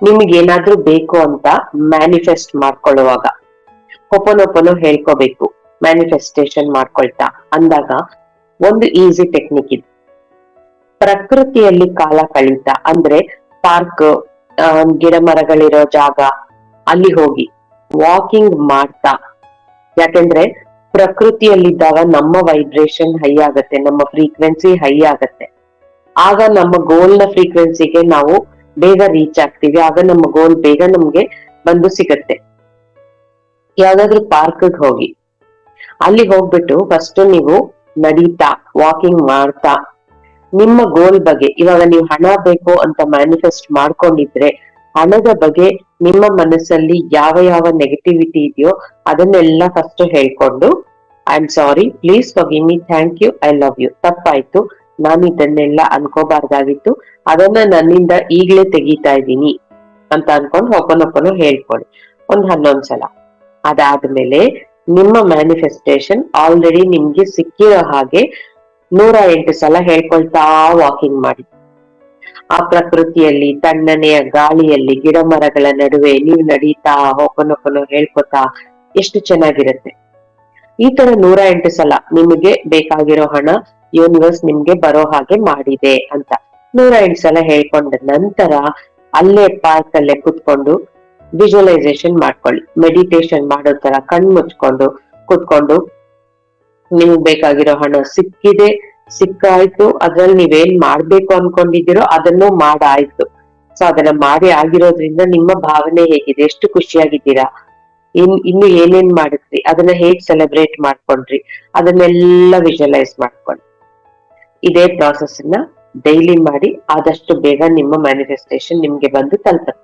ನಿಮ್ಗೆ ಏನಾದ್ರೂ ಬೇಕು ಅಂತ ಮ್ಯಾನಿಫೆಸ್ಟ್ ಮಾಡ್ಕೊಳ್ಳುವಾಗ ಹೊಪನೊಪನು ಹೇಳ್ಕೋಬೇಕು, ಮ್ಯಾನಿಫೆಸ್ಟೇಷನ್ ಮಾಡ್ಕೊಳ್ತಾ ಅಂದಾಗ ಒಂದು ಈಸಿ ಟೆಕ್ನಿಕ್ ಇದೆ. ಪ್ರಕೃತಿಯಲ್ಲಿ ಕಾಲ ಕಳೀತಾ ಅಂದ್ರೆ ಪಾರ್ಕ್, ಗಿಡ ಮರಗಳಿರೋ ಜಾಗ, ಅಲ್ಲಿ ಹೋಗಿ ವಾಕಿಂಗ್ ಮಾಡ್ತಾ. ಯಾಕೆಂದ್ರೆ ಪ್ರಕೃತಿಯಲ್ಲಿದ್ದಾಗ ನಮ್ಮ ವೈಬ್ರೇಷನ್ ಹೈ ಆಗತ್ತೆ, ನಮ್ಮ ಫ್ರೀಕ್ವೆನ್ಸಿ ಹೈ ಆಗತ್ತೆ. ಆಗ ನಮ್ಮ ಗೋಲ್ ನ ಫ್ರೀಕ್ವೆನ್ಸಿಗೆ ನಾವು ಬೇಗ ರೀಚ್ ಆಗ್ತೀವಿ. ಆಗ ನಮ್ಮ ಗೋಲ್ ಬೇಗ ನಮ್ಗೆ ಬಂದು ಸಿಗತ್ತೆ. ಯಾವ್ದಾದ್ರು ಪಾರ್ಕ್ ಹೋಗಿ, ಅಲ್ಲಿ ಹೋಗ್ಬಿಟ್ಟು ಫಸ್ಟ್ ನೀವು ನಡೀತಾ ವಾಕಿಂಗ್ ಮಾಡ್ತಾ ನಿಮ್ಮ ಗೋಲ್ ಬಗ್ಗೆ, ಇವಾಗ ನೀವು ಹಣ ಬೇಕು ಅಂತ ಮ್ಯಾನಿಫೆಸ್ಟ್ ಮಾಡ್ಕೊಂಡಿದ್ರೆ ಹಣದ ಬಗ್ಗೆ ನಿಮ್ಮ ಮನಸ್ಸಲ್ಲಿ ಯಾವ ಯಾವ ನೆಗೆಟಿವಿಟಿ ಇದೆಯೋ ಅದನ್ನೆಲ್ಲ ಫಸ್ಟ್ ಹೇಳ್ಕೊಂಡು, I am sorry, please forgive me, thank you, I love you, ತಪ್ಪಾಯ್ತು, ನಾನು ಇದನ್ನೆಲ್ಲ ಅನ್ಕೋಬಾರ್ದಾಗಿತ್ತು, ಅದನ್ನ ನನ್ನಿಂದ ಈಗ್ಲೇ ತೆಗಿತಾ ಇದ್ದೀನಿ ಅಂತ ಅನ್ಕೊಂಡು ಹೊಪನೊಪನು ಹೇಳ್ಕೊಳ್ಳಿ ಒಂದ್ 11 ಸಲ. ಅದಾದ್ಮೇಲೆ ನಿಮ್ಮ ಮ್ಯಾನಿಫೆಸ್ಟೇಷನ್ ಆಲ್ರೆಡಿ ನಿಮ್ಗೆ ಸಿಕ್ಕಿರೋ ಹಾಗೆ 108 ಸಲ ಹೇಳ್ಕೊಳ್ತಾ ವಾಕಿಂಗ್ ಮಾಡಿ. ಆ ಪ್ರಕೃತಿಯಲ್ಲಿ, ತಣ್ಣನೆಯ ಗಾಳಿಯಲ್ಲಿ, ಗಿಡ ಮರಗಳ ನಡುವೆ ನೀವು ನಡೀತಾ ಹೊಪನೊಪನು ಹೇಳ್ಕೊತಾ ಎಷ್ಟು ಚೆನ್ನಾಗಿರುತ್ತೆ. ಈ ತರ 108 ಸಲ ನಿಮಗೆ ಬೇಕಾಗಿರೋ ಹಣ ಯೂನಿವರ್ಸ್ ನಿಮ್ಗೆ ಬರೋ ಹಾಗೆ ಮಾಡಿದೆ ಅಂತ 108 ಸಲ ಹೇಳ್ಕೊಂಡ ನಂತರ ಅಲ್ಲೇ ಪಾರ್ಕ್ ಅಲ್ಲೇ ಕುತ್ಕೊಂಡು ವಿಜುವಲೈಸೇಷನ್ ಮಾಡ್ಕೊಳ್ಳಿ. ಮೆಡಿಟೇಷನ್ ಮಾಡೋ ತರ ಕಣ್ ಮುಚ್ಕೊಂಡು ಕುತ್ಕೊಂಡು, ನಿಮ್ಗೆ ಬೇಕಾಗಿರೋ ಹಣ ಸಿಕ್ಕಿದೆ, ಸಿಕ್ಕಾಯ್ತು, ಅದ್ರಲ್ಲಿ ನೀವೇನ್ ಮಾಡ್ಬೇಕು ಅನ್ಕೊಂಡಿದ್ದೀರೋ ಅದನ್ನು ಮಾಡಾಯ್ತು. ಸೊ ಅದನ್ನ ಮಾಡಿ ಆಗಿರೋದ್ರಿಂದ ನಿಮ್ಮ ಭಾವನೆ ಹೇಗಿದೆ, ಎಷ್ಟು ಖುಷಿಯಾಗಿದ್ದೀರಾ, ಇನ್ನು ಏನೇನ್ ಮಾಡಿದ್ರಿ, ಅದನ್ನ ಹೇಗ್ ಸೆಲೆಬ್ರೇಟ್ ಮಾಡ್ಕೊಂಡ್ರಿ, ಅದನ್ನೆಲ್ಲ ವಿಜುವಲೈಸ್ ಮಾಡ್ಕೊಳ್ಳಿ. ಇದೇ ಪ್ರಾಸೆಸ್ ನ ಡೈಲಿ ಮಾಡಿ. ಆದಷ್ಟು ಬೇಗ ನಿಮ್ಮ ಮ್ಯಾನಿಫೆಸ್ಟೇಷನ್ ನಿಮ್ಗೆ ಬಂದು ತಲುಪುತ್ತೆ.